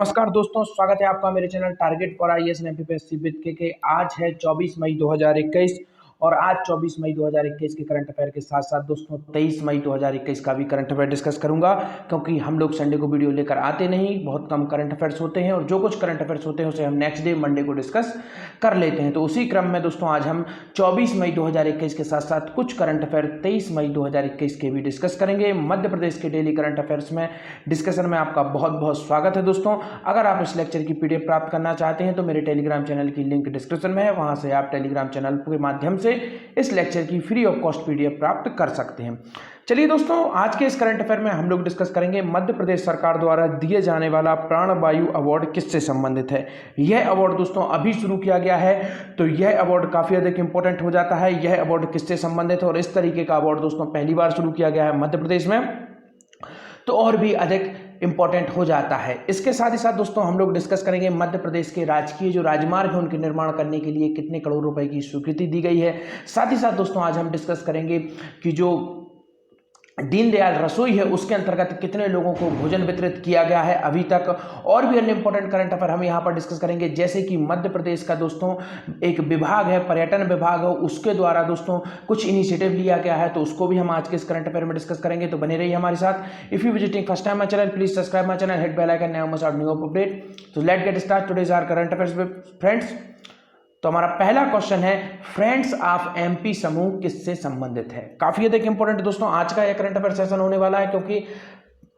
नमस्कार दोस्तों, स्वागत है आपका मेरे channel target for IAS and MPSC with के। आज है 24 मई 2021 और आज 24 मई 2021 के करंट अफेयर के साथ साथ दोस्तों 23 मई 2021 का भी करंट अफेयर डिस्कस करूंगा, क्योंकि हम लोग संडे को वीडियो लेकर आते नहीं, बहुत कम करंट अफेयर्स होते हैं और जो कुछ करंट अफेयर्स होते हैं उसे हम नेक्स्ट डे मंडे को डिस्कस कर लेते हैं। तो उसी क्रम में दोस्तों आज हम 24 मई 2021 के साथ साथ कुछ करंट अफेयर 23 मई 2021 के भी डिस्कस करेंगे। मध्य प्रदेश के डेली करंट अफेयर्स में डिस्कशन में आपका बहुत बहुत स्वागत है दोस्तों। अगर आप इस लेक्चर की पीडीएफ प्राप्त करना चाहते हैं तो मेरे टेलीग्राम चैनल की लिंक डिस्क्रिप्शन में है, वहां से आप टेलीग्राम चैनल के माध्यम से इस लेक्चर की फ्री ऑफ कॉस्ट पीडीएफ प्राप्त कर सकते हैं। चलिए दोस्तों, आज के इस करंट अफेयर में हम लोग डिस्कस करेंगे मध्य प्रदेश सरकार द्वारा दिए जाने वाला प्राणवायु अवार्ड किससे संबंधित है। यह अवार्ड दोस्तों अभी शुरू किया गया है, तो यह अवार्ड काफी अधिक इंपॉर्टेंट हो जाता है। यह अवार्ड किससे संबंधित है और इस तरीके का अवार्ड दोस्तों पहली बार शुरू किया गया है मध्य प्रदेश में, तो और भी अधिक इंपॉर्टेंट हो जाता है। इसके साथ ही साथ दोस्तों हम लोग डिस्कस करेंगे मध्य प्रदेश के राजकीय जो राजमार्ग है उनके निर्माण करने के लिए कितने करोड़ रुपए की स्वीकृति दी गई है। साथ ही साथ दोस्तों आज हम डिस्कस करेंगे कि जो दीनदयाल रसोई है उसके अंतर्गत कितने लोगों को भोजन वितरित किया गया है अभी तक, और भी अन्य इंपॉर्टेंट करंट अफेयर हम यहाँ पर डिस्कस करेंगे। जैसे कि मध्य प्रदेश का दोस्तों एक विभाग है, पर्यटन विभाग है, उसके द्वारा दोस्तों कुछ इनिशिएटिव लिया गया है, तो उसको भी हम आज के इस करंट अफेयर में डिस्कस करेंगे। तो बने रहिए हमारे साथ। If you visiting first time my channel, please subscribe my channel, hit bell icon, now must new update. तो let get start today's our current affairs friends. तो हमारा पहला क्वेश्चन है, फ्रेंड्स ऑफ एमपी समूह किससे संबंधित है। काफी अधिक इंपॉर्टेंट दोस्तों आज का यह करंट अफेयर सेशन होने वाला है, क्योंकि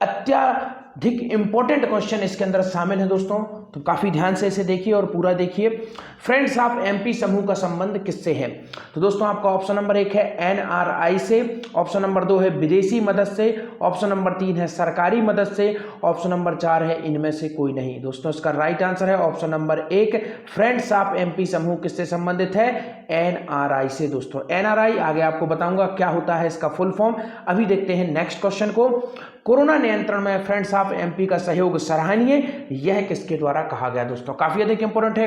अत्यधिक इंपॉर्टेंट क्वेश्चन इसके अंदर शामिल है दोस्तों। तो काफी ध्यान से इसे देखिए और पूरा देखिए। फ्रेंड्स ऑफ एमपी समूह का संबंध किससे है। तो दोस्तों आपका ऑप्शन नंबर 1 है एनआरआई से, ऑप्शन नंबर 2 है विदेशी मदद से, ऑप्शन नंबर 3 है सरकारी मदद से, ऑप्शन नंबर 4 है इनमें से कोई नहीं। दोस्तों इसका राइट आंसर है option number 1, friends of MP समूह किससे संबंधित है, एनआरआई से। दोस्तों एनआरआई आगे आपको बताऊंगा क्या होता है इसका फुल फॉर्म। अभी देखते हैं नेक्स्ट क्वेश्चन को। कोरोना नियंत्रण में फ्रेंड्स ऑफ एमपी का सहयोग सराहनीय, यह किसके द्वारा कहा गया। दोस्तों काफी अधिक इंपॉर्टेंट है।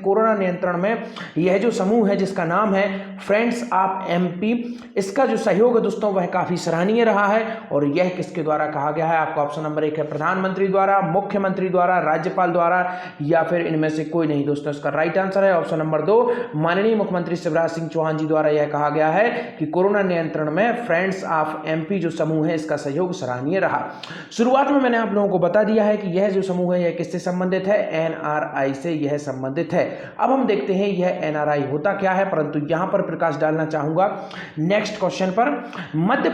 कोरोना नियंत्रण में यह जो समूह है जिसका नाम है फ्रेंड्स ऑफ एमपी, इसका जो सहयोग है दोस्तों वह काफी सराहनीय रहा है। और यह किसके द्वारा कहा गया है। आपका ऑप्शन नंबर 1 है प्रधानमंत्री द्वारा, मुख्यमंत्री द्वारा, राज्यपाल द्वारा, या फिर इनमें से कोई नहीं। दोस्तों इसका राइट आंसर है ऑप्शन नंबर 2, माननीय मुख्यमंत्री शिवराज सिंह चौहान जी द्वारा यह कहा गया है कि कोरोना नियंत्रण में फ्रेंड्स ऑफ एमपी जो समूह है इसका सहयोग सराहनीय रहा। शुरुआत में मैंने आप लोगों को बता दिया है कि यह जो समूह है यह किससे संबंधित है, एनआरआई से यह संबंधित है। अब हम देखते हैं यह एनआरआई होता क्या है, परंतु यहां पर प्रकाश डालना चाहूंगा नेक्स्ट क्वेश्चन पर। मध्य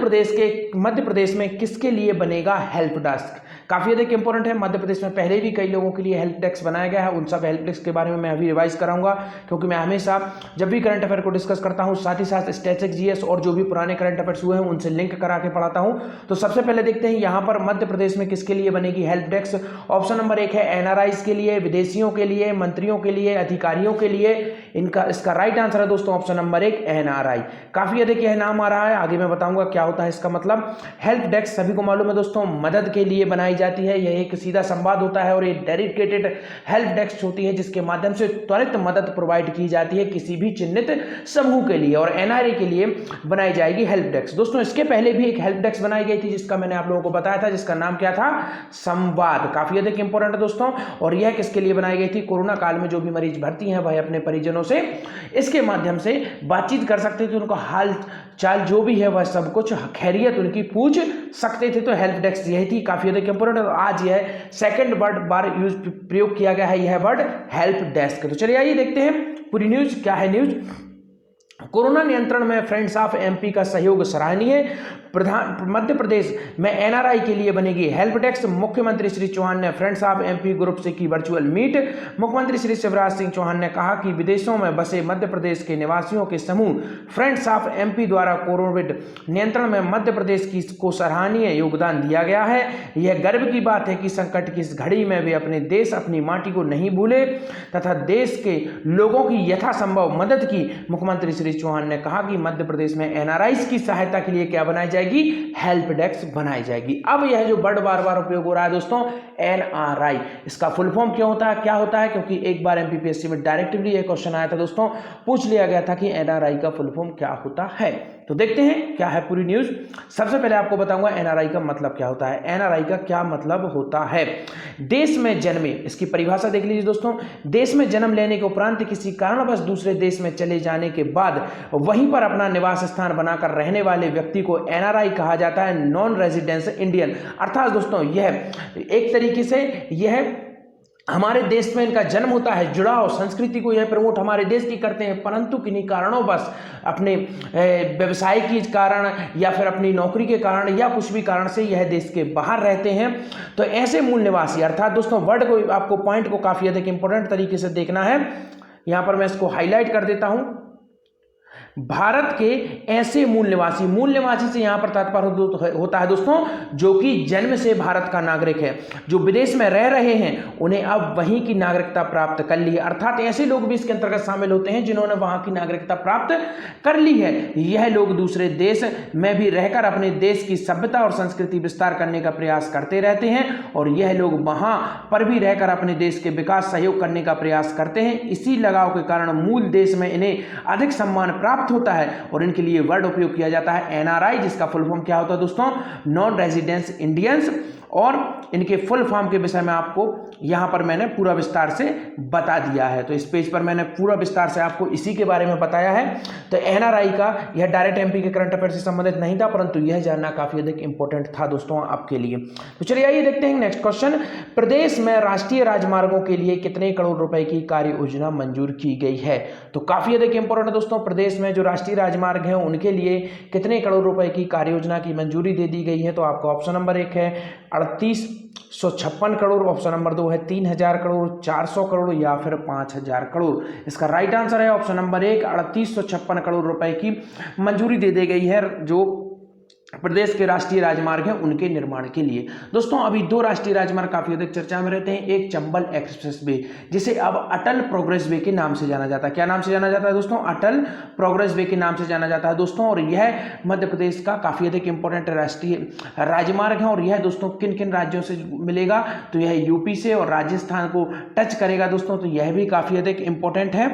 प्रदेश में किसके लिए बनेगा हेल्प डेस्क। काफी अधिक इंपॉर्टेंट है। मध्य प्रदेश में पहले भी कई लोगों के लिए हेल्प डेस्क बनाया गया है, उन सब हेल्प डेस्क के बारे में मैं अभी रिवाइज कराऊंगा, क्योंकि मैं हमेशा जब भी करंट अफेयर को डिस्कस करता हूं साथ ही साथ स्टैटिस्टिक्स जीएस और जो भी पुराने करंट अफेयर्स हुए हैं उनसे लिंक करा के पढ़ाता हूं। तो सबसे पहले देखते हैं यहां पर मध्य प्रदेश में किसके लिए बनेगी हेल्प डेस्क। ऑप्शन नंबर 1 है एनआरआईज के लिए, विदेशियों के लिए, मंत्रियों के लिए, अधिकारियों के लिए। इसका राइट आंसर है दोस्तों ऑप्शन नंबर 1 एनआरआई। काफी अधिक यह नाम आ रहा है, आगे मैं बताऊंगा क्या होता है इसका मतलब। हेल्प डेस्क सभी को मालूम है दोस्तों मदद के लिए बनाई जाती है। यह एक सीधा संवाद होता है और एक डेडिकेटेड हेल्प डेस्क होती है जिसके माध्यम से त्वरित मदद प्रोवाइड की जाती है किसी भी चिन्हित समूह के लिए, और एनआरआई के लिए बनाई जाएगी हेल्प डेस्क। दोस्तों इसके पहले भी एक हेल्प डेस्क बनाई गई थी जिसका मैंने आप लोगों को बताया था, जिसका नाम क्या था, संवाद। काफी अधिक इंपॉर्टेंट है दोस्तों। और यह किसके लिए बनाई गई थी, कोरोना काल में जो भी मरीज भर्ती हैं वह अपने परिजनों से इसके माध्यम से बातचीत कर सकते थे, उनको हाल चाल जो भी है वह सब कुछ खैरियत उनकी पूछ सकते थे। तो हेल्प डेस्क यही थी, काफी अधिक इंपॉर्टेंट। और आज यह सेकंड बार यूज प्रयोग किया गया है यह वर्ड हेल्प डेस्क। तो चलिए आइए देखते हैं पूरी न्यूज क्या है। न्यूज, कोरोना नियंत्रण में फ्रेंड्स ऑफ एमपी का सहयोग सराहनीय, मध्य प्रदेश में एनआरआई के लिए बनेगी हेल्प डेस्क। मुख्यमंत्री श्री चौहान ने फ्रेंड्स ऑफ एमपी ग्रुप से की वर्चुअल मीट। मुख्यमंत्री श्री शिवराज सिंह चौहान ने कहा कि विदेशों में बसे मध्य प्रदेश के निवासियों के समूह फ्रेंड्स ऑफ एमपी द्वारा कोविड नियंत्रण में मध्य प्रदेश को सराहनीय योगदान दिया गया है। यह गर्व की बात है कि संकट की इस घड़ी में वे अपने देश, अपनी माटी को नहीं भूले तथा देश के लोगों की यथासंभव मदद की। मुख्यमंत्री श्री चौहान ने कहा कि मध्य प्रदेश में एनआरआई की सहायता के लिए क्या बनाई जाएगी, हेल्प डेस्क बनाई जाएगी। अब यह जो वर्ड बार बार उपयोग हो रहा है दोस्तों एनआरआई, इसका फुल फॉर्म क्या होता है, क्योंकि एक बार एमपीपीएससी में डायरेक्टली यह क्वेश्चन आया था दोस्तों, पूछ लिया गया था कि एनआरआई का फुल फॉर्म क्या होता है। तो देखते हैं क्या है पूरी न्यूज। सबसे पहले आपको बताऊंगा एनआरआई का मतलब क्या होता है। एनआरआई का क्या मतलब होता है। देश में जन्मे, इसकी परिभाषा देख लीजिए दोस्तों, देश में जन्म लेने के उपरांत किसी कारणवश दूसरे देश में चले जाने के बाद वहीं पर अपना निवास स्थान बनाकर रहने वाले व्यक्ति को एनआरआई कहा जाता है, नॉन रेजिडेंस इंडियन। अर्थात दोस्तों यह एक तरीके से यह हमारे देश में इनका जन्म होता है, जुड़ाव, संस्कृति को यह प्रमोट हमारे देश की करते हैं, परंतु किन्हीं कारणों बस अपने व्यवसाय के कारण या फिर अपनी नौकरी के कारण या कुछ भी कारण से यह देश के बाहर रहते हैं। तो ऐसे मूल निवासी, अर्थात दोस्तों वर्ड को, आपको पॉइंट को काफी अधिक इंपॉर्टेंट तरीके से देखना है। यहां पर मैं इसको हाईलाइट कर देता हूं, भारत के ऐसे मूल निवासी से यहां पर तात्पर्य होता है दोस्तों जो कि जन्म से भारत का नागरिक है, जो विदेश में रह रहे हैं उन्हें अब वहीं की नागरिकता प्राप्त कर ली है। अर्थात ऐसे लोग भी इसके अंतर्गत शामिल होते हैं जिन्होंने वहां की नागरिकता प्राप्त कर ली है। यह लोग दूसरे देश में भी रहकर अपने देश की सभ्यता और संस्कृति विस्तार करने का प्रयास करते रहते हैं और यह लोग वहां पर भी रहकर अपने देश के विकास सहयोग करने का प्रयास करते हैं। इसी लगाव के कारण मूल देश में इन्हें अधिक सम्मान प्राप्त होता है और इनके लिए वर्ड उपयोग किया जाता है एनआरआई, जिसका फुल फॉर्म क्या होता है दोस्तों, नॉन रेजिडेंस इंडियंस। और इनके फुल फॉर्म के विषय में आपको यहां पर मैंने पूरा विस्तार से बता दिया है। तो इस पेज पर मैंने पूरा विस्तार से आपको इसी के बारे में बताया है। तो एनआरआई का यह डायरेक्ट एमपी के करंट अफेयर से संबंधित नहीं था, परंतु यह जानना काफी अधिक इंपॉर्टेंट था दोस्तों आपके लिए। तो चलिए आइए देखते हैं नेक्स्ट क्वेश्चन। प्रदेश में राष्ट्रीय राजमार्गों के लिए कितने करोड़ रुपए की कार्य योजना मंजूर की गई है? तो काफी अधिक इंपॉर्टेंट है दोस्तों, प्रदेश में जो राष्ट्रीय राजमार्ग है उनके लिए कितने करोड़ रुपए की कार्य योजना की मंजूरी दे दी गई है? तो आपका ऑप्शन नंबर 1 है 3856 करोड़, ऑप्शन नंबर 2 है 3000 करोड़, 400 करोड़ या फिर 5000 करोड़। इसका राइट आंसर है ऑप्शन नंबर 1, 3856 करोड़ रुपए की मंजूरी दे दी गई है जो प्रदेश के राष्ट्रीय राजमार्ग हैं उनके निर्माण के लिए। दोस्तों अभी दो राष्ट्रीय राजमार्ग काफी अधिक चर्चा में रहते हैं, एक चंबल एक्सप्रेस वे जिसे अब अटल प्रोग्रेस वे के नाम से जाना जाता है। क्या नाम से जाना जाता है दोस्तों? अटल प्रोग्रेस वे के नाम से जाना जाता है दोस्तों। और यह मध्य प्रदेश का काफी अधिक इंपॉर्टेंट राष्ट्रीय राजमार्ग है और यह दोस्तों किन किन राज्यों से मिलेगा? तो यह यूपी से और राजस्थान को टच करेगा दोस्तों, तो यह भी काफी अधिक इंपॉर्टेंट है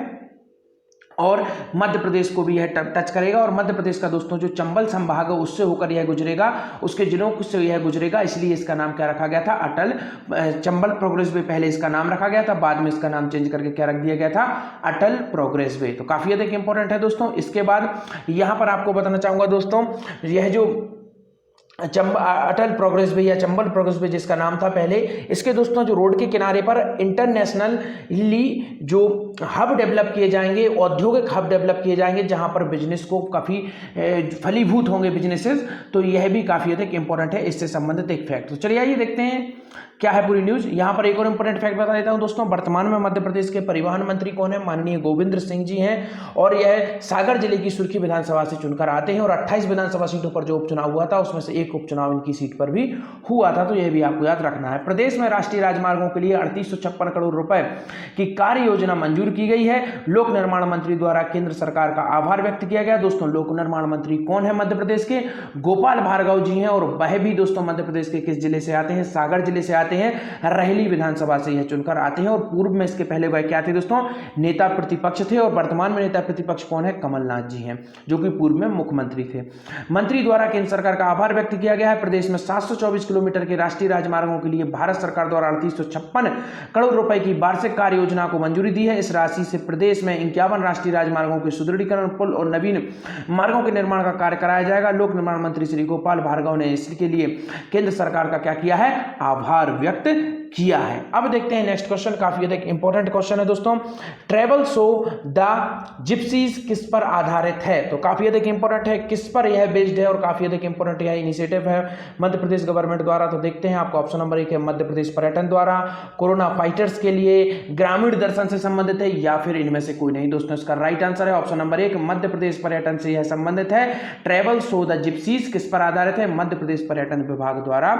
और मध्य प्रदेश को भी यह टच करेगा। और मध्य प्रदेश का दोस्तों जो चंबल संभाग है उससे होकर यह गुजरेगा, उसके जिलों से यह गुजरेगा, इसलिए इसका नाम क्या रखा गया था? अटल चंबल प्रोग्रेस वे पहले इसका नाम रखा गया था, बाद में इसका नाम चेंज करके क्या रख दिया गया था? अटल प्रोग्रेस वे। तो काफी अधिक इंपॉर्टेंट है दोस्तों। इसके बाद यहां पर आपको बताना चाहूंगा दोस्तों, यह जो अटल प्रोग्रेस वे या चंबल प्रोग्रेस वे जिसका नाम था पहले, इसके दोस्तों जो रोड के किनारे पर इंटरनेशनली जो हब डेवलप किए जाएंगे, औद्योगिक हब डेवलप किए जाएंगे जहां पर बिजनेस को काफी फलीभूत होंगे बिजनेसेस, तो यह भी काफी अधिक इंपॉर्टेंट है, इससे संबंधित एक फैक्ट। तो चलिए आइए देखते हैं क्या है पूरी न्यूज। यहां पर एक और इंपॉर्टेंट फैक्ट बता देता हूं दोस्तों, वर्तमान में मध्य प्रदेश के परिवहन मंत्री कौन है? माननीय गोविंद सिंह जी हैं और यह सागर जिले की सुर्खी विधानसभा से चुनकर आते हैं और 28 विधानसभा सीटों पर जो उपचुनाव हुआ था उसमें से एक उपचुनाव इनकी सीट पर भी हुआ था, तो यह भी आपको याद रखना है। प्रदेश में राष्ट्रीय राजमार्गों के लिए 3856 करोड़ रुपए की कार्य योजना मंजूर की गई है। लोक निर्माण मंत्री द्वारा केंद्र सरकार का आभार व्यक्त किया गया। दोस्तों लोक निर्माण मंत्री कौन है मध्य प्रदेश के? गोपाल भार्गव जी हैं और वह भी दोस्तों मध्य प्रदेश के किस जिले से आते हैं? सागर जिले से आते हैं, रहेली विधानसभा से यह चुनकर आते हैं। और पूर्व में इसके पहले वह क्या थे दोस्तों? नेता प्रतिपक्ष थे और वर्तमान में नेता प्रतिपक्ष कौन है? कमलनाथ जी हैं जो कि पूर्व में मुख्यमंत्री थे। मंत्री द्वारा केंद्र सरकार का आभार व्यक्त किया गया है। प्रदेश में 724 किलोमीटर के राष्ट्रीय राजमार्गों के लिए भारत सरकार द्वारा 3856 करोड़ रुपए की वार्षिक कार्य योजना को मंजूरी दी है। इस राशि से प्रदेश में 51 राष्ट्रीय राजमार्गों के सुदृढ़ीकरण, पुल और नवीन मार्गों के निर्माण का कार्य कराया जाएगा। लोक निर्माण मंत्री श्री गोपाल भार्गव ने इसके लिए केंद्र सरकार का क्या किया है? आभार व्यक्त किया है। अब देखते हैं नेक्स्ट क्वेश्चन, काफी अधिक इंपॉर्टेंट क्वेश्चन है दोस्तों। ट्रेवल शो द जिप्सीज किस पर आधारित है? तो काफी अधिक इंपॉर्टेंट है, किस पर यह बेस्ड है और काफी अधिक इंपॉर्टेंट यह इनिशिएटिव है मध्य प्रदेश गवर्नमेंट द्वारा। तो देखते हैं, आपका ऑप्शन नंबर 1 है मध्य प्रदेश पर्यटन द्वारा, कोरोना फाइटर्स के लिए, ग्रामीण दर्शन से संबंधित है या फिर इनमें से कोई नहीं। दोस्तों इसका राइट आंसर है ऑप्शन नंबर 1, मध्य प्रदेश पर्यटन से यह संबंधित है। ट्रेवल शो द जिप्सीज किस पर आधारित है? मध्य प्रदेश पर्यटन विभाग द्वारा,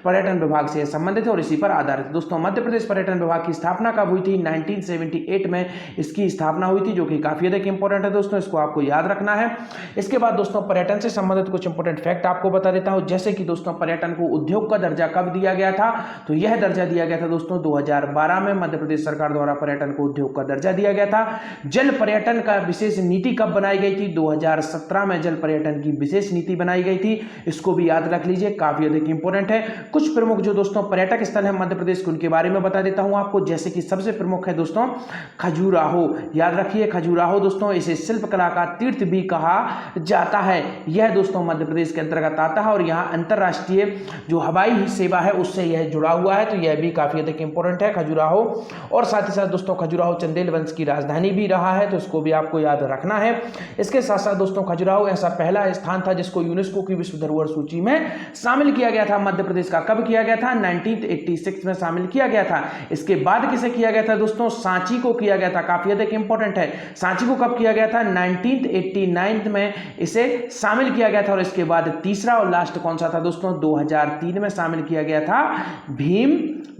पर्यटन विभाग से यह संबंधित है और इसी पर आधारित। दोस्तों मध्य प्रदेश पर्यटन विभाग की स्थापना कब हुई थी? 1978 में इसकी स्थापना हुई थी, जो कि काफी अधिक इंपॉर्टेंट है दोस्तों, इसको आपको याद रखना है। इसके बाद दोस्तों पर्यटन से संबंधित कुछ इंपॉर्टेंट फैक्ट आपको बता देता हूं, जैसे कि दोस्तों पर्यटन को उद्योग का दर्जा कब दिया गया था? तो यह दर्जा दिया गया था दोस्तों 2012 में मध्य प्रदेश सरकार द्वारा पर्यटन को उद्योग का दर्जा दिया गया था। जल पर्यटन का विशेष नीति कब बनाई गई थी? 2017 में जल पर्यटन की विशेष नीति बनाई गई थी, इसको भी याद रख लीजिए, काफी अधिक इंपॉर्टेंट है। कुछ प्रमुख जो दोस्तों पर्यटक स्थल है मध्य प्रदेश प्रदेश के, उनके बारे में बता देता हूं आपको। जैसे कि सबसे प्रमुख है दोस्तों खजुराहो, याद रखिए खजुराहो दोस्तों, इसे शिल्पकला का तीर्थ भी कहा जाता है। यह दोस्तों मध्य प्रदेश के अंतर्गत आता है और यहाँ अंतरराष्ट्रीय जो हवाई सेवा है उससे यह जुड़ा हुआ है, तो यह भी काफी अधिक इंपॉर्टेंट है खजुराहो। और साथ ही साथ दोस्तों खजुराहो चंदेल वंश की राजधानी भी रहा है, तो इसको भी आपको याद रखना है। इसके साथ साथ दोस्तों खजुराहो ऐसा पहला स्थान था जिसको यूनेस्को की विश्व धरोहर सूची में शामिल किया गया था मध्य प्रदेश का। कब किया गया था? 1986 में शामिल किया गया था। इसके बाद किसे किया गया था दोस्तों? सांची को किया गया था, काफी अधिक इंपॉर्टेंट है। सांची को कब किया गया था? 1989 में इसे शामिल किया गया था। और इसके बाद तीसरा और लास्ट कौन सा था दोस्तों? 2003 में शामिल किया गया था भीम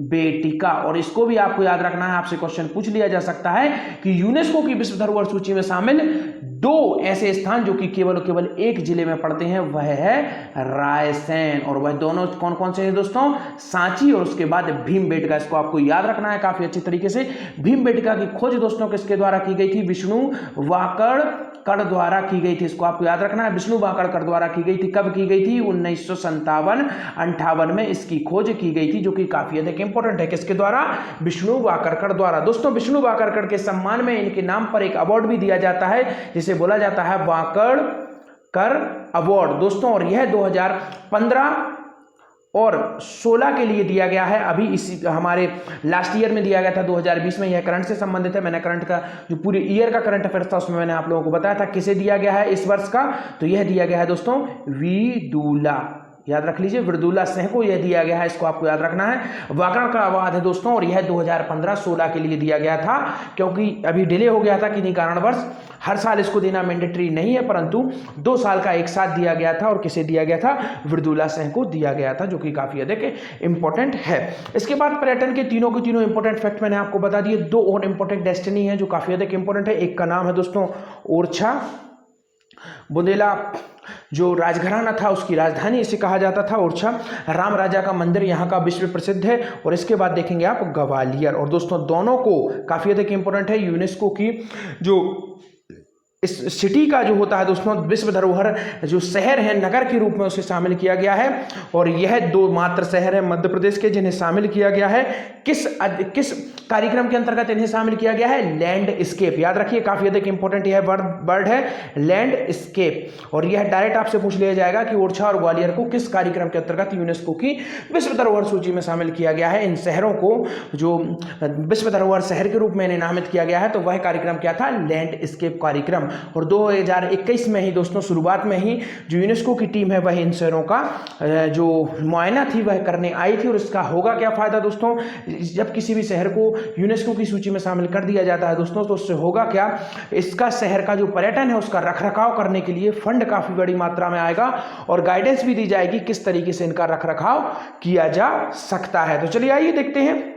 बेटिका। और इसको भी आपको याद रखना है, आपसे क्वेश्चन पूछ लिया जा सकता है कि यूनेस्को की विश्व धरोहर सूची में शामिल दो ऐसे स्थान जो कि केवल एक जिले में पड़ते हैं, वह है रायसेन। और वह दोनों कौन कौन से हैं दोस्तों? सांची और उसके बाद भीमबेटका। इसको आपको याद रखना है काफी अच्छी तरीके से। भीमबेटका की खोज दोस्तों किसके द्वारा की गई थी? विष्णु वाकड़कर द्वारा की गई थी। इसको आपको याद रखना है, विष्णु वाकड़कर द्वारा की गई थी। कब की गई थी? 1957-58 में इसकी खोज की गई थी, जो कि काफी अधिक इंपॉर्टेंट है। किसके द्वारा? विष्णु वाकड़कर द्वारा। दोस्तों विष्णु वाकड़कर के सम्मान में इनके नाम पर एक अवार्ड भी दिया जाता है जिसे बोला जाता है वाकड़कर अवार्ड दोस्तों। और यह 2015 और 16 के लिए दिया गया है। अभी इसी हमारे लास्ट ईयर में दिया गया था 2020 में। यह करंट से संबंधित है। मैंने करंट का जो पूरे ईयर का करंट अफेयर्स था उसमें मैंने आप लोगों को बताया था किसे दिया गया है इस वर्ष का। तो यह दिया गया है दोस्तों वीदुला, याद रख लीजिए, विदुला सिंह को यह दिया गया है। इसको आपको याद रखना है। वाकड़ का अवार्ड है दोस्तों और यह 2015-16 के लिए दिया गया था, क्योंकि अभी डिले हो गया था किन्हीं कारणवश। हर साल इसको देना मैंडेटरी नहीं है, परंतु 2 साल का एक साथ दिया गया था। और किसे दिया गया था? विदुला सिंह को दिया गया था, जो कि काफी अधिक इंपॉर्टेंट है। इसके बाद पर्यटन के तीनों के तीनों इंपॉर्टेंट फैक्ट मैंने आपको बता दिए। 2 और इंपॉर्टेंट डेस्टिनी है जो काफी अधिक इंपॉर्टेंट है। एक का नाम है दोस्तों ओरछा। बुंदेला जो राजघराना था उसकी राजधानी इसे कहा जाता था ओरछा। राम राजा का मंदिर यहाँ का विश्व प्रसिद्ध है। और इसके बाद देखेंगे आप ग्वालियर। और दोस्तों दोनों को काफी अधिक इंपॉर्टेंट है। यूनेस्को की जो इस सिटी का जो होता है दोस्तों विश्व धरोहर जो शहर है, नगर के रूप में उसे शामिल किया गया है। और यह 2 मात्र शहर है मध्य प्रदेश के जिन्हें शामिल किया गया है। किस कार्यक्रम के अंतर्गत इन्हें शामिल किया गया है? लैंडस्केप। याद रखिए काफी अधिक इंपॉर्टेंट यह वर्ड है लैंडस्केप। और यह डायरेक्ट आपसे पूछ लिया जाएगा कि ओरछा और ग्वालियर को किस कार्यक्रम के अंतर्गत यूनेस्को की विश्व धरोहर सूची में शामिल किया गया है। इन शहरों को जो विश्व धरोहर शहर के रूप में इन्हें नामित किया गया है, तो वह कार्यक्रम क्या था? लैंडस्केप कार्यक्रम। और 2021 में ही दोस्तों शुरुआत में ही जो यूनेस्को की टीम है वह इन शहरों का जो मुआयना थी वह करने आई थी। और इसका होगा क्या फायदा दोस्तों? जब किसी भी शहर को यूनेस्को की सूची में शामिल कर दिया जाता है दोस्तों, तो उससे होगा क्या? इसका शहर का जो पर्यटन है उसका रखरखाव करने के लिए फंड काफी बड़ी मात्रा में आएगा और गाइडेंस भी दी जाएगी किस तरीके से इनका रखरखाव किया जा सकता है। तो चलिए आइए देखते हैं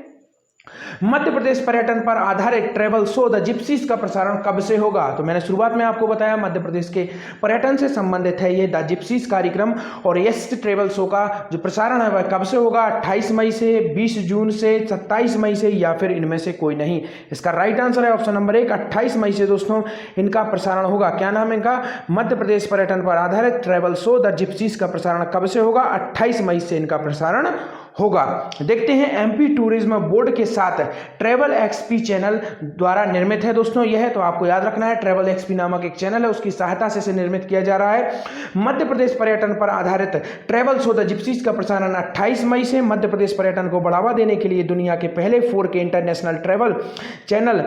मध्य प्रदेश पर्यटन पर आधारित ट्रैवल शो द जिप्सीज का प्रसारण कब से होगा। तो मैंने शुरुआत में आपको बताया मध्य प्रदेश के पर्यटन से संबंधित है ये द जिप्सीज कार्यक्रम। और इस ट्रैवल शो का जो प्रसारण है वह कब से होगा? 28 मई से, 20 जून से, 27 मई से, या फिर इनमें से कोई नहीं। इसका राइट आंसर है ऑप्शन नंबर 1, 28 मई से दोस्तों इनका प्रसारण होगा। क्या नाम है इनका? मध्य प्रदेश पर्यटन पर आधारित ट्रैवल शो द जिप्सीज का प्रसारण कब से होगा? 28 मई से इनका प्रसारण होगा। देखते हैं एमपी टूरिज्म बोर्ड के साथ ट्रैवल एक्सपी चैनल द्वारा निर्मित है दोस्तों यह, तो आपको याद रखना है ट्रैवल एक्सपी नामक एक चैनल है, उसकी सहायता से इसे निर्मित किया जा रहा है। मध्य प्रदेश पर्यटन पर आधारित ट्रैवल शो द जिप्सीज का प्रसारण 28 मई से। मध्य प्रदेश पर्यटन को बढ़ावा देने के लिए दुनिया के पहले 4K international travel channel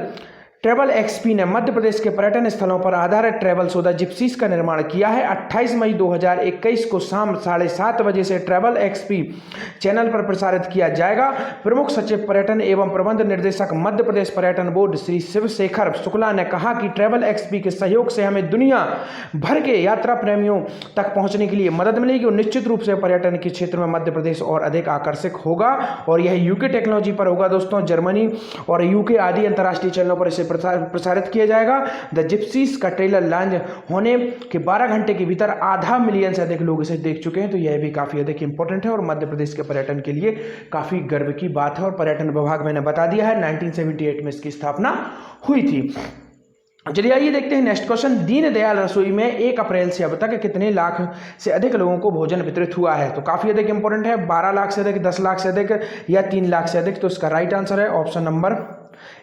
travel XP ने मध्य प्रदेश के पर्यटन स्थलों पर आधारित ट्रैवल शो द जिप्सीज का निर्माण किया है। 28 मई 2021 को शाम 7:30 बजे से ट्रैवल एक्सपी चैनल पर प्रसारित किया जाएगा। प्रमुख सचिव पर्यटन एवं प्रबंध निर्देशक मध्य प्रदेश पर्यटन बोर्ड श्री शिवशेखर शुक्ला ने कहा कि ट्रैवल एक्सपी के सहयोग से हमें दुनिया भर के यात्रा प्रेमियों तक पहुंचने के लिए मदद मिलेगी और निश्चित रूप से पर्यटन के क्षेत्र में मध्य प्रदेश और अधिक आकर्षक होगा। और यह यूके टेक्नोलॉजी पर होगा दोस्तों, जर्मनी और यूके आदि अंतर्राष्ट्रीय चैनलों पर इसे प्रसारित किया जाएगा। द जिप्सीज का ट्रेलर लॉन्च होने के 12 घंटे के भीतर 0.5 मिलियन से अधिक लोग इसे देख चुके हैं, तो यह भी काफी अधिक इंपॉर्टेंट है और मध्य प्रदेश के पर्यटन के लिए काफी गर्व की बात है। और पर्यटन विभाग मैंने बता दिया है 1978 में इसकी स्थापना हुई थी। चलिए आइए देखते हैं नेक्स्ट क्वेश्चन। दीनदयाल रसोई में 1 अप्रैल से अब तक कितने लाख से अधिक लोगों को भोजन वितरित हुआ है? तो काफी अधिक इंपॉर्टेंट है। 12 लाख से अधिक, 10 लाख से अधिक या 3 लाख से अधिक? तो इसका राइट आंसर है ऑप्शन नंबर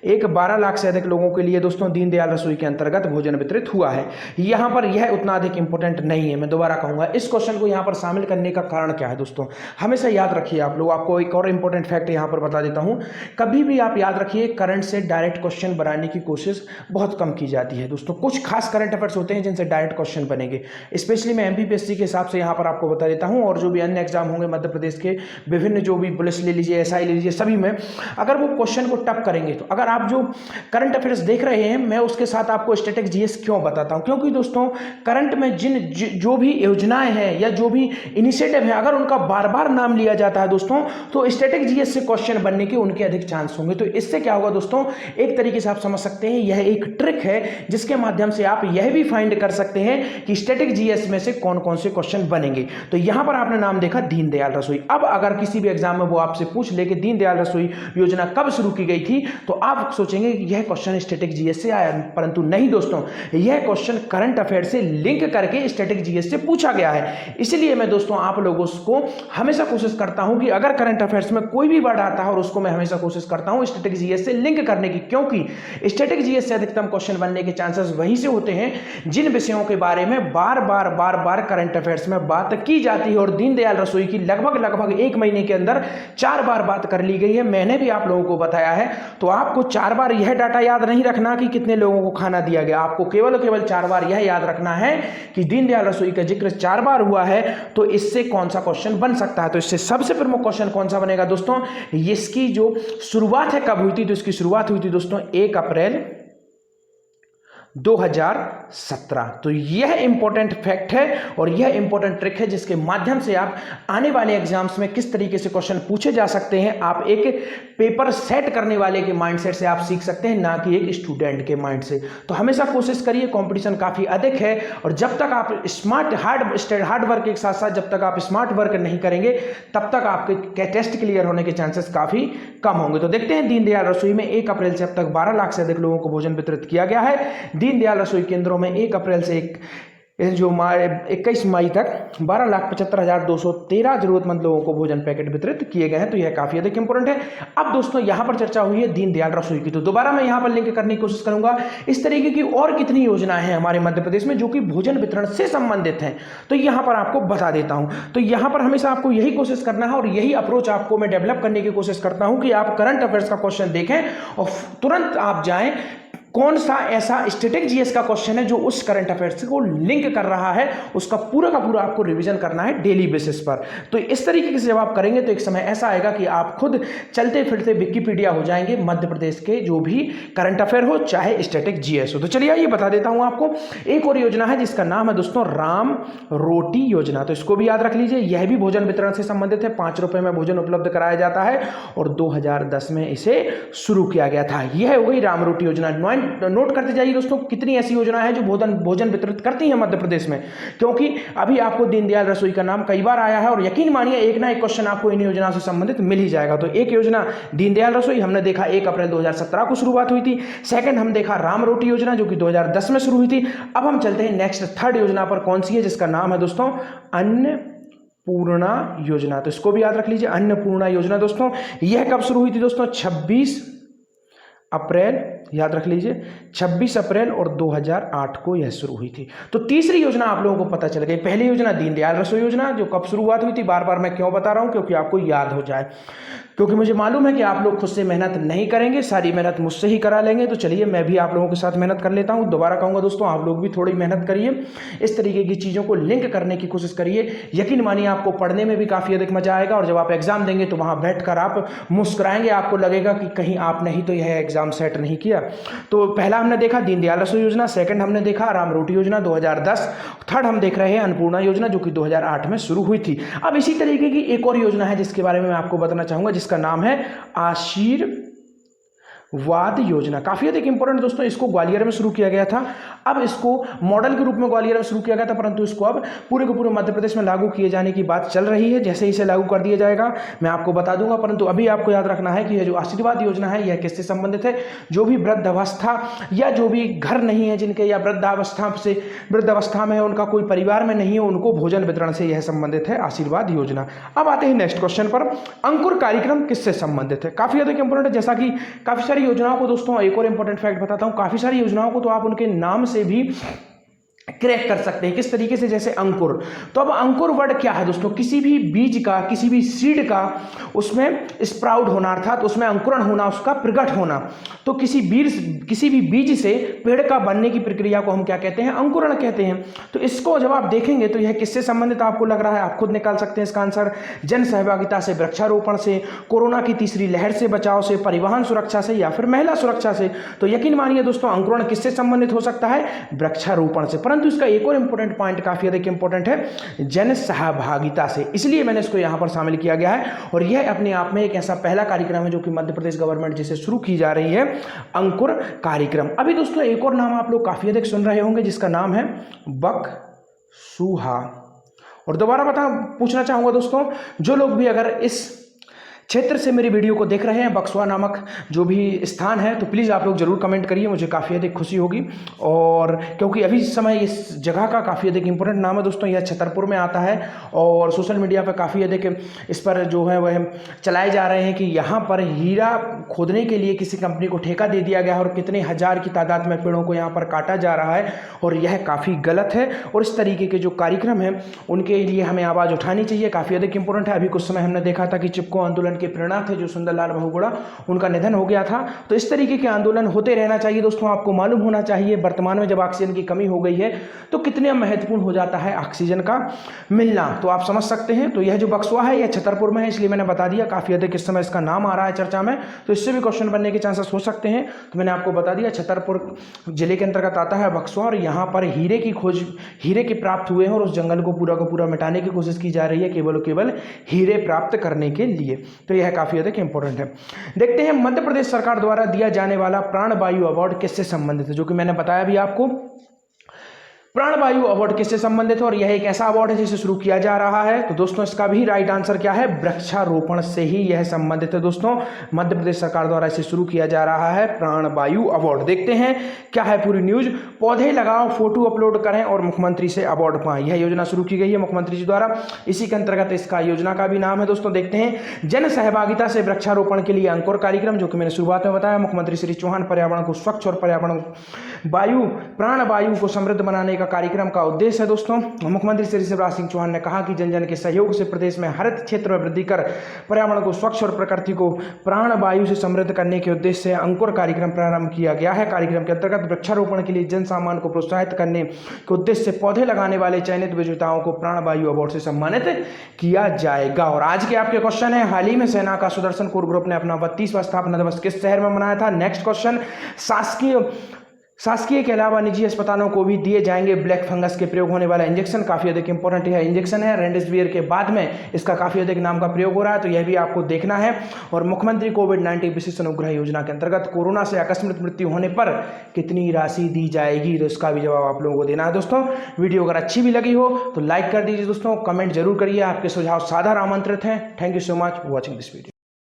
1, 12 लाख से अधिक लोगों के लिए दोस्तों दीनदयाल रसोई के अंतर्गत भोजन वितरित हुआ है। यहां पर यह उतना अधिक इंपॉर्टेंट नहीं है, मैं दोबारा कहूंगा। इस क्वेश्चन को यहां पर शामिल करने का कारण क्या है दोस्तों, हमेशा याद रखिए आप लोग। आपको एक और इंपॉर्टेंट फैक्ट यहां पर बता देता हूं। कभी भी आप याद रखिए, करंट से डायरेक्ट क्वेश्चन बनाने की कोशिश बहुत कम की जाती है दोस्तों। कुछ खास करंट अफेयर्स होते हैं जिनसे डायरेक्ट क्वेश्चन बनेंगे, स्पेशली मैं एमपीपीएससी के हिसाब से यहां पर आपको बता देता हूं, और जो भी अन्य एग्जाम होंगे मध्य प्रदेश के विभिन्न, जो भी पुलिस ले लीजिए, एसआई ले लीजिए, सभी में अगर वो क्वेश्चन को टप करेंगे तो अगर आप जो करंट अफेयर्स देख रहे हैं, मैं उसके साथ आपको स्टैटिक जीएस क्यों बताता हूं, क्योंकि दोस्तों करंट में जो भी योजनाएं हैं या जो भी इनिशिएटिव है, अगर उनका बार बार नाम लिया जाता है दोस्तों, तो स्टैटिक जीएस से क्वेश्चन बनने के उनके अधिक चांस होंगे। तो इससे क्या होगा दोस्तों, एक तरीके से आप समझ सकते हैं यह एक ट्रिक है जिसके माध्यम से आप यह भी फाइंड कर सकते हैं कि स्टैटिक जीएस में से कौन कौन से क्वेश्चन बनेंगे। तो यहां पर आपने नाम देखा दीनदयाल रसोई। अब अगर किसी भी एग्जाम में वो आपसे पूछ ले कि दीनदयाल रसोई योजना कब शुरू की गई थी, तो आप सोचेंगे यह क्वेश्चन स्टैटिक जीएस से आया, परंतु नहीं दोस्तों, यह क्वेश्चन करंट अफेयर से लिंक करके स्टैटिक जीएस से पूछा गया है। इसलिए मैं दोस्तों आप लोगों को हमेशा कोशिश करता हूं कि अगर करंट अफेयर्स में कोई भी वर्ड आता है और उसको मैं हमेशा कोशिश करता हूं स्टैटिक जीएस से लिंक करने की, क्योंकि स्टैटिक जीएस से अधिकतम क्वेश्चन बनने के चांसेस वहीं से होते हैं जिन विषयों के बारे में बार बार करंट अफेयर्स में बात की जाती है। और दीनदयाल रसोई की लगभग 1 महीने के अंदर 4 बार बात कर ली गई है, मैंने भी आप लोगों को बताया है। तो आपको 4 बार यह डाटा याद नहीं रखना कि कितने लोगों को खाना दिया गया, आपको केवल 4 बार यह याद रखना है कि दीनदयाल रसोई का जिक्र 4 बार हुआ है, तो इससे कौन सा क्वेश्चन बन सकता है। तो इससे सबसे प्रमुख क्वेश्चन कौन सा बनेगा दोस्तों, इसकी जो शुरुआत है कब हुई थी, तो इसकी शुरुआत हुई थी दोस्तों 1 अप्रैल 2017। तो यह इंपॉर्टेंट फैक्ट है और यह इंपॉर्टेंट ट्रिक है जिसके माध्यम से आप आने वाले एग्जाम्स में किस तरीके से क्वेश्चन पूछे जा सकते हैं, आप एक पेपर सेट करने वाले के माइंडसेट से आप सीख सकते हैं, ना कि एक स्टूडेंट के माइंड से। तो हमेशा कोशिश करिए, कंपटीशन काफी अधिक है, और जब तक आप हार्ड वर्क के साथ साथ जब तक आप स्मार्ट वर्क नहीं करेंगे, तब तक आपके टेस्ट क्लियर होने के चांसेस काफी कम होंगे। तो देखते हैं, दीनदयाल रसोई में 1 अप्रैल से अब तक 12 लाख से अधिक लोगों को भोजन वितरित किया गया है। दीनदयाल रसोई केंद्रों में 1 अप्रैल से 21 मई तक 12,75,213 जरूरतमंद लोगों को भोजन पैकेट वितरित किए गए हैं। तो यह काफी अधिक इंपॉर्टेंट है। अब दोस्तों यहां पर चर्चा हुई है दीनदयाल रसोई की, तो दोबारा मैं यहां पर लिंक करने की कोशिश करूंगा इस तरीके की और कितनी योजनाएं हैं हमारे मध्य प्रदेश में जो कि भोजन वितरण से संबंधित हैं, तो यहां पर आपको बता देता हूं। तो यहां पर हमेशा आपको यही कोशिश करना है और यही अप्रोच आपको मैं डेवलप करने की कोशिश करता हूं कि आप करंट अफेयर्स का क्वेश्चन देखें और तुरंत आप जाएं कौन सा ऐसा स्टैटिक जीएस का क्वेश्चन है जो उस करंट अफेयर्स को लिंक कर रहा है, उसका पूरा का पूरा आपको रिवीजन करना है डेली बेसिस पर। तो इस तरीके से जब आप करेंगे तो एक समय ऐसा आएगा कि आप खुद चलते फिरते विकिपीडिया हो जाएंगे मध्य प्रदेश के जो भी करंट अफेयर हो, चाहे स्टैटिक जीएस हो। तो चलिए ये बता देता हूं आपको, एक और योजना है जिसका नाम है दोस्तों राम रोटी योजना। तो इसको भी याद रख लीजिए, यह भी भोजन वितरण से संबंधित है। 5 रुपए में भोजन उपलब्ध कराया जाता है और 2010 में इसे शुरू किया गया था। यह हो गई राम रोटी योजना। नोट करते जाइए दोस्तों, कितनी ऐसी योजना है जो भोजन वितरित करती है मध्य प्रदेश में, क्योंकि अभी आपको दीनदयाल रसोई का नाम कई बार आया है और यकीन मानिए एक ना एक क्वेश्चन आपको इन योजना से संबंधित मिल ही जाएगा। तो एक योजना दीनदयाल रसोई हमने देखा 1 अप्रैल 2017 को शुरुआत हुई थी। सेकंड हम देखा राम रोटी योजना जो कि 2010 में शुरू हुई थी। अब हम चलते हैं नेक्स्ट थर्ड योजना पर, कौन सी है, जिसका नाम है दोस्तों अन्नपूर्णा योजना। तो इसको भी याद रख लीजिए, अन्नपूर्णा योजना दोस्तों। यह कब शुरू हुई थी दोस्तों, 26 अप्रैल, याद रख लीजिए 26 अप्रैल और 2008 को यह शुरू हुई थी। तो तीसरी योजना आप लोगों को पता चल गई। पहली योजना दीनदयाल रसोई योजना जो कब शुरुआत हुई थी, बार बार मैं क्यों बता रहा हूं, क्योंकि आपको याद हो जाए, क्योंकि मुझे मालूम है कि आप लोग खुद से मेहनत नहीं करेंगे, सारी मेहनत मुझसे ही करा लेंगे। तो चलिए मैं भी आप लोगों के साथ मेहनत कर लेता हूं। दोबारा कहूंगा दोस्तों, आप लोग भी थोड़ी मेहनत करिए, इस तरीके की चीज़ों को लिंक करने की कोशिश करिए। यकीन मानिए आपको पढ़ने में भी काफ़ी अधिक मजा आएगा और जब आप एग्जाम देंगे तो वहाँ बैठकर आप मुस्कुराएंगे, आपको लगेगा कि कहीं आपने ही तो यह एग्जाम सेट नहीं किया। तो पहला हमने देखा दीनदयाल रसोई योजना, सेकंड हमने देखा राम रोटी योजना 2010, थर्ड हम देख रहे हैं अन्नपूर्णा योजना जो कि 2008 में शुरू हुई थी। अब इसी तरीके की एक और योजना है जिसके बारे में मैं आपको बताना चाहूंगा, जिसका नाम है वाद योजना काफ़ी अधिक इंपॉर्टेंट दोस्तों, इसको ग्वालियर में शुरू किया गया था। अब इसको मॉडल के रूप में ग्वालियर में शुरू किया गया था, परंतु इसको अब पूरे के पूरे मध्य प्रदेश में लागू किए जाने की बात चल रही है। जैसे ही इसे लागू कर दिया जाएगा मैं आपको बता दूंगा, परंतु अभी आपको याद रखना है कि यह जो आशीर्वाद योजना है यह किससे संबंधित है। जो भी वृद्धावस्था या जो भी घर नहीं है जिनके, या वृद्धावस्था में है, उनका कोई परिवार में नहीं है, उनको भोजन वितरण से यह संबंधित है आशीर्वाद योजना। अब आते हैं नेक्स्ट क्वेश्चन पर, अंकुर कार्यक्रम किससे संबंधित है। काफी अधिक इंपॉर्टेंट है, जैसा कि काफी सारी योजनाओं को दोस्तों, एक और इंपॉर्टेंट फैक्ट बताता हूं, काफी सारी योजनाओं को तो आप उनके नाम से भी क्रैक कर सकते हैं। किस तरीके से, जैसे अंकुर, तो अब अंकुर वर्ड क्या है दोस्तों, किसी भी बीज का, किसी भी सीड का उसमें स्प्राउट होना, अर्थात उसमें अंकुरण होना, उसका प्रकट होना। तो किसी भी बीज से पेड़ का बनने की प्रक्रिया को हम क्या कहते हैं, अंकुरण कहते हैं। तो इसको जब आप देखेंगे तो यह किससे संबंधित आपको लग रहा है, आप खुद निकाल सकते हैं इसका आंसर। जन सहभागिता से, वृक्षारोपण से, कोरोना की तीसरी लहर से बचाव से, परिवहन सुरक्षा से, या फिर महिला सुरक्षा से। तो यकीन मानिए दोस्तों, अंकुरण किससे संबंधित हो सकता है, वृक्षारोपण से। परंतु इसका एक और इंपॉर्टेंट पॉइंट काफी अधिक इंपॉर्टेंट है, जन सहभागिता से, इसलिए मैंने इसको यहां पर शामिल किया गया है। और यह अपने आप में एक ऐसा पहला कार्यक्रम है जो कि मध्य प्रदेश गवर्नमेंट जिसे शुरू की जा रही है, अंकुर कार्यक्रम। अभी दोस्तों एक और नाम आप लोग काफी अधिक सुन रहे होंगे जिसका नाम है बकसूहा। और दोबारा पूछना चाहूंगा दोस्तों, जो लोग भी अगर इस क्षेत्र से मेरी वीडियो को देख रहे हैं, बक्सवा नामक जो भी स्थान है, तो प्लीज़ आप लोग जरूर कमेंट करिए, मुझे काफ़ी अधिक खुशी होगी। और क्योंकि अभी समय इस जगह का काफ़ी अधिक इंपॉर्टेंट नाम है दोस्तों, यह छतरपुर में आता है और सोशल मीडिया पर काफ़ी अधिक इस पर जो है वह चलाए जा रहे हैं कि यहाँ पर हीरा खोदने के लिए किसी कंपनी को ठेका दे दिया गया है और कितने हज़ार की तादाद में पेड़ों को यहाँ पर काटा जा रहा है, और यह काफ़ी गलत है। और इस तरीके के जो कार्यक्रम हैं उनके लिए हमें आवाज़ उठानी चाहिए, काफ़ी अधिक इंपॉर्टेंट है। अभी कुछ समय हमने देखा था कि चिपको आंदोलन के प्रेरणा थे जो सुंदरलाल बहुगुणा, उनका निधन हो गया था। तो इस तरीके के आंदोलन होते रहना चाहिए दोस्तों। आपको मालूम होना चाहिए वर्तमान में जब ऑक्सीजन की कमी हो गई है तो कितने महत्वपूर्ण हो जाता है ऑक्सीजन का मिलना, तो आप समझ सकते हैं। तो यह जो बक्सवा है यह छतरपुर में है, इसलिए मैंने बता दिया। काफी अधिक इस समय इसका नाम आ रहा है चर्चा में, तो इससे भी क्वेश्चन बनने के चांसेस हो सकते हैं। तो मैंने आपको बता दिया छतरपुर जिले के अंतर्गत आता है बक्सवा, और यहाँ पर हीरे की खोज, हीरे के प्राप्त हुए हैं और उस जंगल को पूरा का पूरा मिटाने की कोशिश की जा रही है केवल और केवल हीरे प्राप्त करने के लिए। तो यह काफी अधिक इंपॉर्टेंट है। देखते हैं मध्य प्रदेश सरकार द्वारा दिया जाने वाला प्राणवायु अवार्ड किससे संबंधित है, जो कि मैंने बताया भी आपको। प्राणवायु अवार्ड किससे संबंधित है और यह एक ऐसा अवार्ड है जिसे शुरू किया जा रहा है। तो दोस्तों इसका भी राइट आंसर क्या है, वृक्षारोपण से ही यह संबंधित है दोस्तों। मध्य प्रदेश सरकार द्वारा इसे शुरू किया जा रहा है प्राणवायु अवार्ड। देखते हैं क्या है पूरी न्यूज। पौधे लगाओ, फोटो अपलोड करें और मुख्यमंत्री से अवार्ड पाएं, यह योजना शुरू की गई है मुख्यमंत्री जी द्वारा। इसी के अंतर्गत इसका योजना का भी नाम है दोस्तों। देखते हैं जन सहभागिता से वृक्षारोपण के लिए अंकुर कार्यक्रम, जो कि मैंने शुरुआत में बताया। मुख्यमंत्री श्री चौहान पर्यावरण को स्वच्छ और पर्यावरण वायु, प्राणवायु को समृद्ध बनाने का कार्यक्रम का उद्देश्य है दोस्तों। मुख्यमंत्री श्री शिवराज सिंह चौहान ने कहा कि जन जन के सहयोग से प्रदेश में हरित क्षेत्र में वृद्धि कर पर्यावरण को स्वच्छ और प्रकृति को प्राणवायु से समृद्ध करने के उद्देश्य से अंकुर कार्यक्रम प्रारंभ किया गया है। कार्यक्रम के अंतर्गत वृक्षारोपण के लिए जन सामान्य को प्रोत्साहित करने के उद्देश्य से पौधे लगाने वाले चयनित विजेताओं को प्राणवायु अवार्ड से सम्मानित किया जाएगा। और आज के आपके क्वेश्चन है, हाल ही में सेना का सुदर्शन कोर ग्रुप ने अपना 32वां स्थापना दिवस किस शहर में मनाया था। नेक्स्ट क्वेश्चन, शासकीय के अलावा निजी अस्पतालों को भी दिए जाएंगे ब्लैक फंगस के प्रयोग होने वाला इंजेक्शन। काफी अधिक इंपॉर्टेंट है इंजेक्शन है, रेमडेसिविर के बाद में इसका काफी अधिक नाम का प्रयोग हो रहा है, तो यह भी आपको देखना है। और मुख्यमंत्री कोविड-19 विशेष अनुग्रह योजना के अंतर्गत कोरोना से आकस्मिक मृत्यु होने पर कितनी राशि दी जाएगी, तो इसका भी जवाब आप लोगों को देना है दोस्तों। वीडियो अगर अच्छी भी लगी हो तो लाइक कर दीजिए दोस्तों, कमेंट जरूर करिए, आपके सुझाव सादर आमंत्रित हैं। Thank you so much for watching this video.